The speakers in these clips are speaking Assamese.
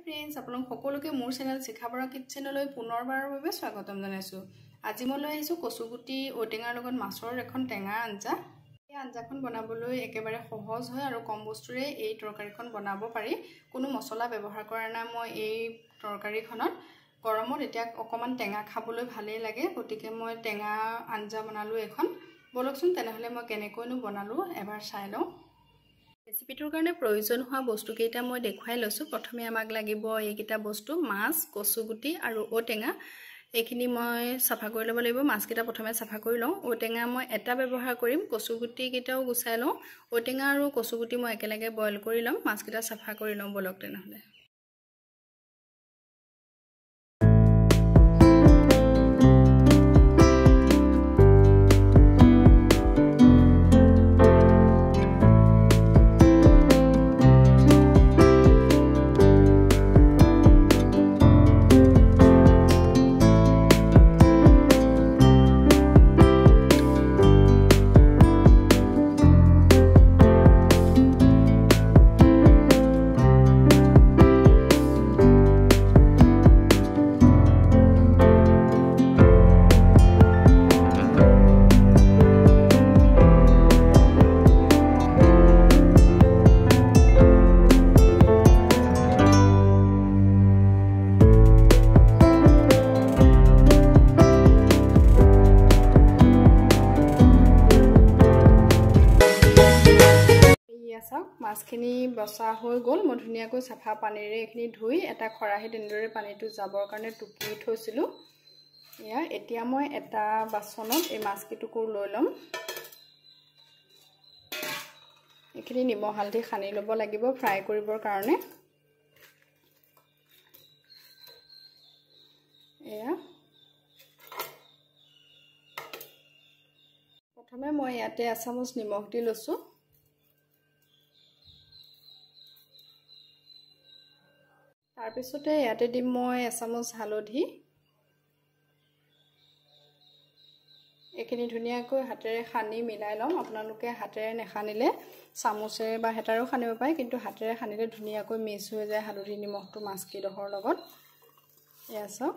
फ्रेंड्स आपलोक সকলোকে মোৰ চেনেল শিখাবৰা কিচেনলৈ পুনৰবাৰৰ বাবে স্বাগতম জনাইছো। আজি মই লৈ আহিছো কসুগুটি ওটেঙাৰ লগত মাছৰ এখন টেঙা আঞ্জা। এই আঞ্জাখন বনাবলৈ একেবাৰে সহজ হয় আৰু কম বস্তুৰে এই তৰকাৰীখন বনাব পাৰি। কোনো মছলা ব্যৱহাৰ কৰা নাই মই এই তৰকাৰীখনত। গৰমত এতিয়া অকমান টেঙা খাবলৈ ভালেই লাগে, গতিকে মই টেঙা আঞ্জা বনালো এখন। বলকচোন তেনেহলে মই কেনেকৈনো বনালো এবাৰ চাই লওঁ। ৰেচিপিটোৰ কাৰণে প্ৰয়োজন হোৱা বস্তু কেইটা মই দেখাই লৈছো। প্ৰথমে আমাক লাগিব এইকেইটা বস্তু মাছ, কসুগুটি আৰু ওটেঙা। এইখিনি মই সাফা কৰি ল'ব লাগিব। মাছকেইটা প্ৰথমে সাফা কৰি লওঁ। ওটেঙা মই এটা ব্যৱহাৰ কৰিম, কসুগুটি কেইটাও গুছাই লওঁ। ওটেঙা আৰু কসুগুটি মই একেলগে বইল কৰি লম। মাছকেইটা সাফা কৰি লওঁ বলক তেনেহলে। মাছখিনি বসা হৈ গল। মই ধুনিয়াকৈ সাফা পানীৰে এখিনি ধুই এটা খৰাহিত এনেদৰে পানীটো যাবৰ কাৰণে টুকি থৈছিলো। এতিয়া মই এটা বাচনত এই মাছকিটুকুৰ লৈ লম। এখিনি নিমখ হালধি সানি ল'ব লাগিব ফ্ৰাই কৰিবৰ কাৰণে। প্ৰথমে মই ইয়াতে আছামুচ নিমখ দি লৈছো। তাৰ পিছতে ইয়াতে দিম মই এচামুচ হালধি। এখিনি ধুনিয়াকৈ হাতেৰে খানি মিলাই লম। আপোনালোকে হাতেৰে নেখানিলে চামুচেৰে বা হেতাৰেও খানিব পাৰে, কিন্তু হাতেৰে খানিলে ধুনিয়াকৈ মিক্স হৈ যায় হালধি নিমখটো মাছকিডোখৰ লগত। এয়া চাওক,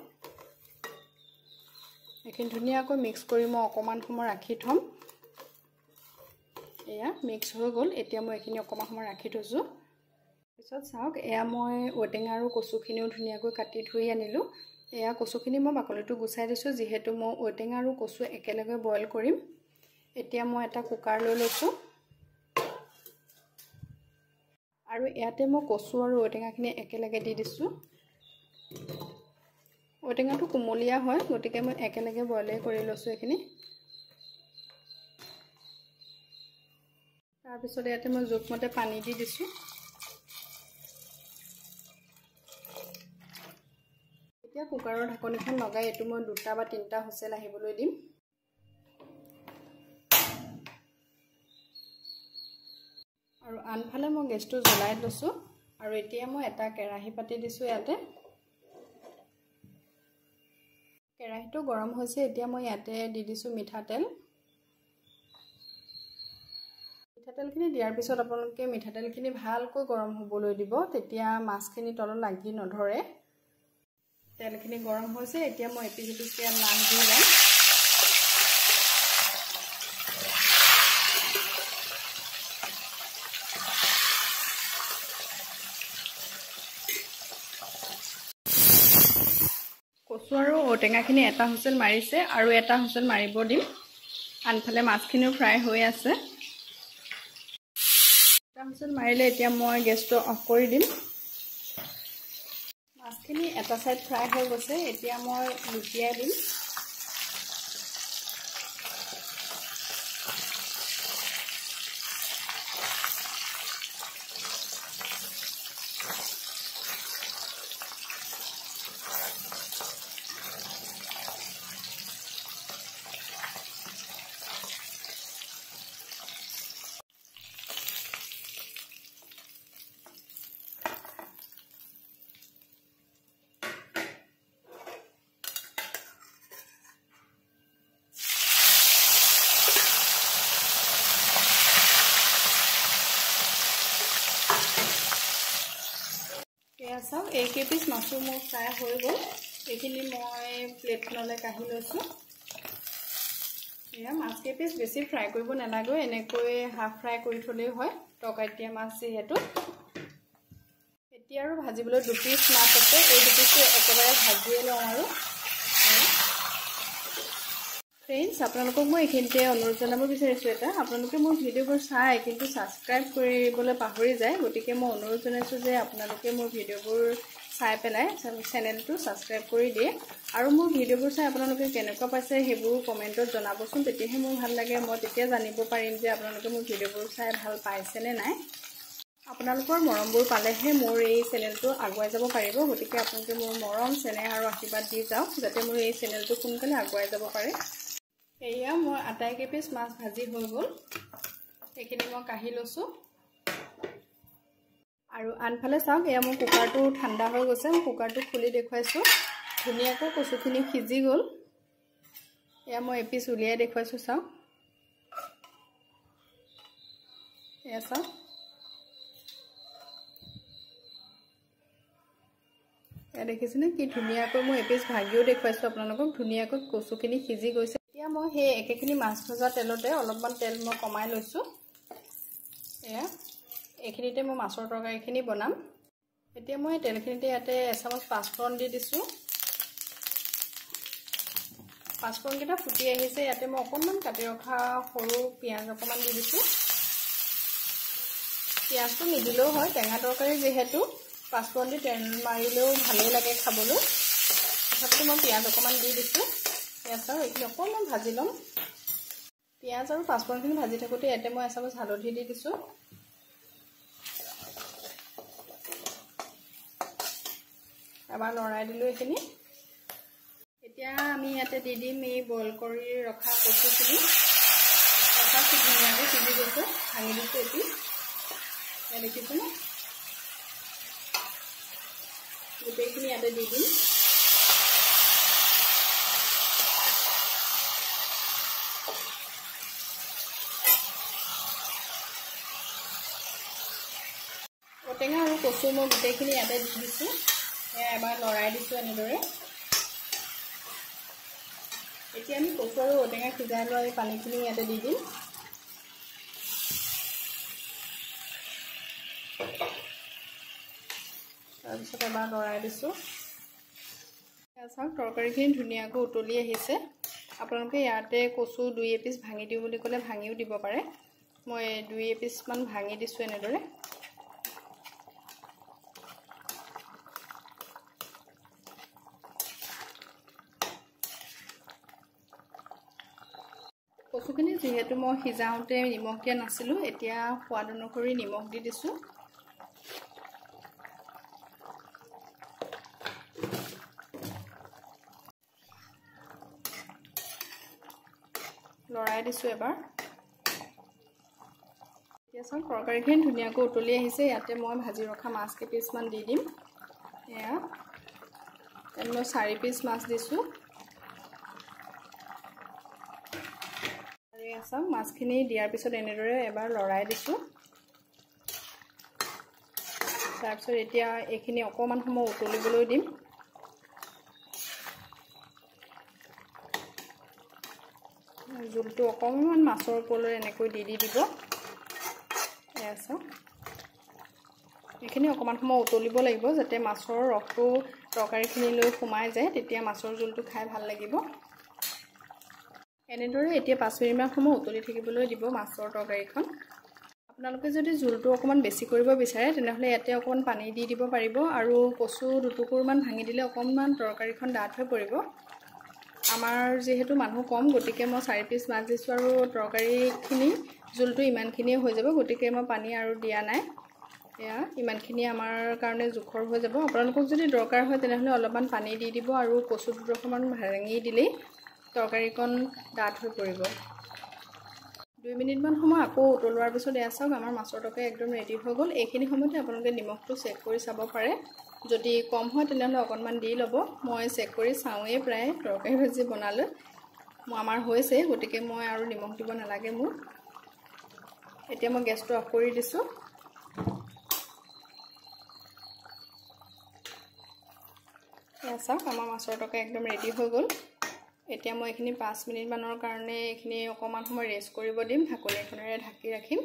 এখিনি ধুনিয়াকৈ মিক্স কৰি মই অকমান সময় ৰাখি থম। এয়া মিক্স হৈ গল। এতিয়া মই এখিনি অকমান সময় ৰাখি থৈছো। পিছত চাওক, এয়া মই ওটেঙা আৰু কচুখিনিও ধুনিয়াকৈ কাটি ধুই আনিলো। এয়া কচুখিনি মই বাকলিটো গুচাই দিছো, যিহেতু মই ওটেঙা আৰু কচু একেলগে বইল কৰিম। এতিয়া মই এটা কুকাৰ লৈ লৈছো আৰু ইয়াতে মই কচু আৰু ওটেঙাখিনি একেলগে দি দিছো। ওটেঙাটো কুমলীয়া হয়, গতিকে মই একেলগে বইলে কৰি লৈছো এখিনি। তাৰ পিছত ইয়াতে মই জোখমতে পানী দি দিছো। এতিয়া কুকাৰৰ ঢাকনিখন লগাই এটো মই 2টা বা 3টা হুইসেল আহিবলৈ দিম। আৰু আনফালে মই গেছটো জ্বলাই লৈছো আৰু এতিয়া মই এটা কেৰাহী পাতি দিছো ইয়াতে। কেৰাহীটো গৰম হৈছে। এতিয়া মই ইয়াতে দি দিছো মিঠাতেল। মিঠাতেলখিনি দিয়াৰ পিছত আপোনালোকে মিঠাতেলখিনি ভালকৈ গৰম হ'বলৈ দিব, তেতিয়া মাছখিনি তলত লাগি নধৰে। তেলখিনি গৰম হৈছে। এতিয়া মই এপিজিপিকে মাছ দি যাম। কচু আৰু ওটেঙাখিনি এটা হুইসেল মাৰিছে আৰু এটা হুইসেল মাৰিব দিম। আনফালে মাছখিনিও ফ্ৰাই হৈ আছে। এটা হুইসেল মাৰিলে এতিয়া মই গেছটো অফ কৰি দিম। মাছখিনি এটা সাইড ফ্ৰাই হৈ গৈছে। এতিয়া মই লুটিয়াই দিম। চাওক এই পিচ মাছটো মোৰ ফ্ৰাই হৈ গ'ল এইখিনি মই প্লেটখনলৈ কাঢ়ি লৈছোঁ এয়া মাছ পিচ বেছি ফ্ৰাই কৰিব নালাগে এনেকৈ হাফ ফ্ৰাই কৰি থলেই হয় তৰকাৰীত দিয়া মাছ যিহেতু এতিয়া আৰু ভাজিবলৈ 2 পিচ মাছ আছে এই 2 পিচটো একেবাৰে ভাজিয়ে লওঁ আৰু ফ্ৰেণ্ডছ আপোনালোকক মই এইখিনিতে অনুৰোধ জনাব বিচাৰিছোঁ এটা আপোনালোকে মোৰ ভিডিঅ'বোৰ চাই কিন্তু ছাবস্ক্ৰাইব কৰিবলৈ পাহৰি যায় গতিকে মই অনুৰোধ জনাইছোঁ যে আপোনালোকে মোৰ ভিডিঅ'বোৰ চাই পেলাই চেনেলটো ছাবস্ক্ৰাইব কৰি দিয়ে আৰু মোৰ ভিডিঅ'বোৰ চাই আপোনালোকে কেনেকুৱা পাইছে সেইবোৰ কমেণ্টত জনাবচোন তেতিয়াহে মোৰ ভাল লাগে মই তেতিয়া জানিব পাৰিম যে আপোনালোকে মোৰ ভিডিঅ'বোৰ চাই ভাল পাইছে নে নাই আপোনালোকৰ মৰমবোৰ পালেহে মোৰ এই চেনেলটো আগুৱাই যাব পাৰিব গতিকে আপোনালোকে মোৰ মৰম চেনেহ আৰু আশীৰ্বাদ দি যাওক যাতে মোৰ এই চেনেলটো সোনকালে আগুৱাই যাব পাৰে এয়া মই আটাইকে পিচ মাছ ভাজি হৈ গ'ল এইখিনি মই কাঢ়ি লৈছোঁ আৰু আনফালে চাওক এয়া মোৰ কুকাৰটো ঠাণ্ডা হৈ গৈছে মই কুকাৰটো খুলি দেখুৱাইছোঁ ধুনীয়াকৈ কচুখিনি সিজি গ'ল এয়া মই এপিচ উলিয়াই দেখুৱাইছোঁ চাওক এয়া চাওক এয়া দেখিছেনে কি ধুনীয়াকৈ মই এপিচ ভাজিও দেখুৱাইছোঁ আপোনালোকক ধুনীয়াকৈ কচুখিনি সিজি গৈছে এতিয়া মই সেই একেখিনি মাছ ভজা তেলতে অলপমান তেল মই কমাই লৈছোঁ এয়া এইখিনিতে মই মাছৰ তৰকাৰীখিনি বনাম এতিয়া মই তেলখিনিতে ইয়াতে এচামুচ পাঁচফোৰণ দি দিছোঁ পাঁচফোৰণকেইটা ফুটি আহিছে ইয়াতে মই অকণমান কাটি ৰখা সৰু পিঁয়াজ অকণমান দি দিছোঁ পিঁয়াজটো নিদিলেও হয় টেঙা তৰকাৰী যিহেতু পাঁচফোৰণ দি তেল মাৰিলেও ভালেই লাগে খাবলৈ তথাপিতো মই পিঁয়াজ অকণমান দি দিছোঁ পিঁয়াজ আৰু এইখিনি অকণমান ভাজি ল'ম পিঁয়াজ আৰু পাঁচফোৰণখিনি ভাজি থাকোঁতে ইয়াতে মই এচামুচ হালধি দি দিছোঁ এবাৰ লৰাই দিলোঁ এইখিনি এতিয়া আমি ইয়াতে দি দিম এই বইল কৰি ৰখা কচুখিনি এটা খুব ধুনীয়াকৈ সিজি গৈছে ভাঙি দিছোঁ এটি এয়া দেখিছেনে গোটেইখিনি ইয়াতে দি দিম ঔটেঙা আৰু কচু মই গোটেইখিনি ইয়াতে দি দিছোঁ এয়া এবাৰ লৰাই দিছোঁ এনেদৰে এতিয়া আমি কচু আৰু ঔটেঙা সিজাই লোৱা এই পানীখিনি ইয়াতে দি দিম তাৰপিছত এবাৰ লৰাই দিছোঁ চাওক তৰকাৰীখিনি ধুনীয়াকৈ উতলি আহিছে আপোনালোকে ইয়াতে কচু 2 এপিচ ভাঙি দিওঁ বুলি ক'লে ভাঙিও দিব পাৰে মই 2 এপিচমান ভাঙি দিছোঁ এনেদৰে কচুখিনি যিহেতু মই সিজাওঁতে নিমখ দিয়া নাছিলোঁ এতিয়া সোৱাদ অনুসৰি নিমখ দি দিছোঁ লৰাই দিছোঁ এবাৰ এতিয়া চাওক তৰকাৰীখিনি ধুনীয়াকৈ উতলি আহিছে ইয়াতে মই ভাজি ৰখা মাছ কেইপিচমান দি দিম এয়া ইয়াত মই 4 পিচ মাছ দিছোঁ চাওক মাছখিনি দিয়াৰ পিছত এনেদৰে এবাৰ লৰাই দিছোঁ তাৰপিছত এতিয়া এইখিনি অকণমান সময় উতলিবলৈ দিম জোলটো অকণমান মাছৰ ওপৰলৈ এনেকৈ দি দিব এয়া চাওক এইখিনি অকণমান সময় উতলিব লাগিব যাতে মাছৰ ৰসটো তৰকাৰীখিনিলৈ সোমাই যায় তেতিয়া মাছৰ জোলটো খাই ভাল লাগিব এনেদৰে এতিয়া 5 মিনিটমান সময় উতলি থাকিবলৈ দিব মাছৰ তৰকাৰীখন আপোনালোকে যদি জোলটো অকণমান বেছি কৰিব বিচাৰে তেনেহ'লে ইয়াতে অকণমান পানী দি দিব পাৰিব আৰু কচু দুটুকুৰমান ভাঙি দিলে অকণমান তৰকাৰীখন ডাঠ হৈ পৰিব আমাৰ যিহেতু মানুহ কম গতিকে মই 4 পিচ মাছ দিছোঁ আৰু তৰকাৰীখিনি জোলটো ইমানখিনিয়ে হৈ যাব গতিকে মই পানী আৰু দিয়া নাই এয়া ইমানখিনি আমাৰ কাৰণে জোখৰ হৈ যাব আপোনালোকক যদি দৰকাৰ হয় তেনেহ'লে অলপমান পানী দি দিব আৰু কচু দুটুকুৰমান ভাঙি দিলেই তৰকাৰীখন ডাঠ হৈ পৰিব 2 মিনিটমান সময় আকৌ উতলোৱাৰ পিছত এয়া চাওক আমাৰ মাছৰ তৰকাৰী একদম ৰেডি হৈ গ'ল এইখিনি সময়তে আপোনালোকে নিমখটো চেক কৰি চাব পাৰে যদি কম হয় তেনেহ'লে অকণমান দি ল'ব মই চেক কৰি চাওঁৱেই প্ৰায় তৰকাৰী ভাজি বনালে আমাৰ হৈছে গতিকে মই আৰু নিমখ দিব নালাগে মোৰ এতিয়া মই গেছটো অফ কৰি দিছোঁ এয়া চাওক আমাৰ মাছৰ টকা একদম ৰেডি হৈ গ'ল। এতিয়া মই এইখিনি 5 মিনিটমানৰ কাৰণে এইখিনি অকণমান সময় ৰেষ্ট কৰিব দিম, ঢাকনি এখনেৰে ঢাকি ৰাখিম।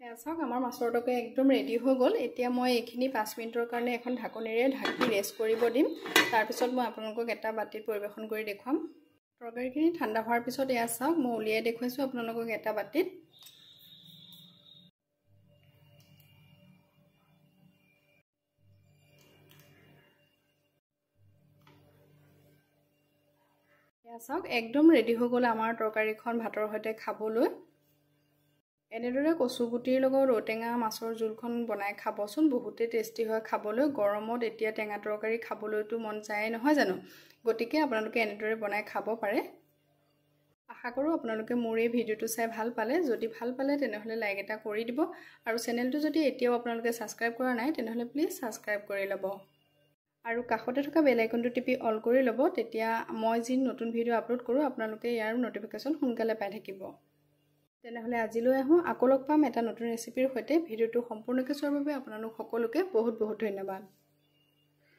এয়া চাওক আমাৰ মাছৰ টকা একদম ৰেডি হৈ গ'ল। এতিয়া মই এইখিনি 5 মিনিটৰ কাৰণে এখন ঢাকনিৰে ঢাকি ৰেষ্ট কৰিব দিম। তাৰপিছত মই আপোনালোকক এটা বাতিত পৰিৱেশন কৰি দেখুৱাম। তৰকাৰীখিনি ঠাণ্ডা হোৱাৰ পিছত এয়া চাওক মই উলিয়াই দেখুৱাইছোঁ আপোনালোকক এটা বাতিত। এয়া চাওক একদম ৰেডি হৈ গ'ল আমাৰ তৰকাৰীখন ভাতৰ সৈতে খাবলৈ। এনেদৰে কচুগুটিৰ লগত ঔটেঙা মাছৰ জোলখন বনাই খাবচোন, বহুতেই টেষ্টি হয় খাবলৈ। গৰমত এতিয়া টেঙা তৰকাৰী খাবলৈতো মন যায় নহয় জানো, গতিকে আপোনালোকে এনেদৰে বনাই খাব পাৰে। আশা কৰোঁ আপোনালোকে মোৰ এই ভিডিঅ'টো চাই ভাল পালে। যদি ভাল পালে তেনেহ'লে লাইক এটা কৰি দিব, আৰু চেনেলটো যদি এতিয়াও আপোনালোকে ছাবস্ক্ৰাইব কৰা নাই তেনেহ'লে প্লিজ ছাবস্ক্ৰাইব কৰি ল'ব, আৰু কাষতে থকা বেল আইকনটো টিপি অল কৰি ল'ব। তেতিয়া মই যি নতুন ভিডিঅ' আপলোড কৰোঁ আপোনালোকে ইয়াৰ নটিফিকেশ্যন সোনকালে পাই থাকিব। তেনেহ'লে আজিলৈ আহোঁ, আকৌ লগ পাম এটা নতুন ৰেচিপিৰ সৈতে। ভিডিঅ'টো সম্পূৰ্ণকৈ চোৱাৰ বাবে আপোনালোক সকলোকে বহুত বহুত ধন্যবাদ।